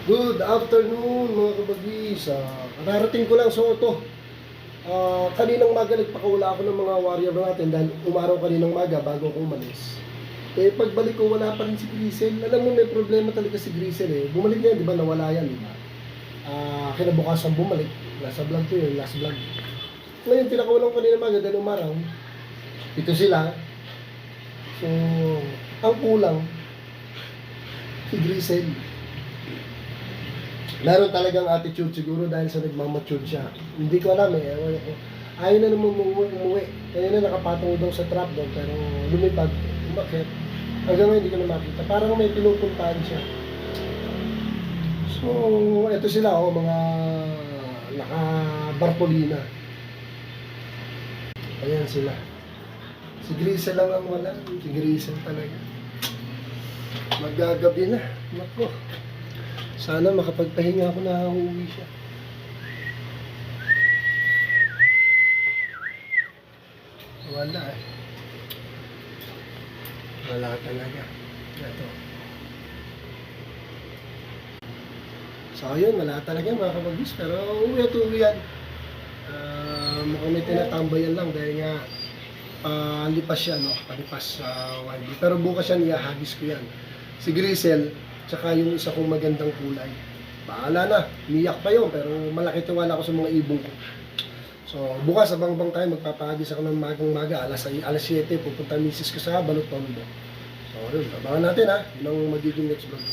Good afternoon mga kabagis. Kararating ko lang sa auto. Kaninang maga nagpakawala ako ng mga warrior natin dahil umaraw kaninang maga bago ako umalis. Pagbalik ko wala pa rin si Grisel. Alam mo may problema talaga si Grisel eh. Bumalik niya, di ba nawala yan, di ba? Kinabukasan bumalik. Nasa vlog ko yun, last vlog. Ngayon pinakawalan ko kaninang maga dahil umaraw. Ito sila. So, ang kulang si Grisel. Meron talagang attitude siguro dahil sa nagmamature siya. Hindi ko alam eh. Ayaw na naman umuwi. Kaya na nakapatong daw sa trap daw pero lumipad, umakyat. Hanggang ngayon hindi ko na makita. Parang may pinupuntahan siya. So, eto sila mga naka-barpolina. Ayan sila. Si Grisel lang ang wala. Si Grisel talaga. Magagabi na. Nako. Sana makapagpahinga ako na uuwi siya. Wala eh. Wala talaga. Ito. So yun, wala talaga mga kabagis. Pero uwi at uwi yan. Mukhang may tinatambayan lang dahil nga lipas siya, no? Palipas sa YB. Pero bukas yan, ihahagis ko yan. Si Grisel, tsaka yung isa kong magandang kulay. Bahala na, niyak pa yun, pero malaki tiwala ko sa mga ibong ko. So, bukas sa bangbang tayo, magpapahagis ako ng magang-maga, alas 7, pupunta misis ko sa Balotondo. So, yun, abangan natin ha, yun ang magiging next vlog.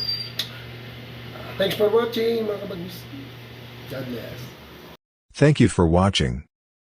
Thanks for watching, mga kabagis. God bless. Thank you for watching.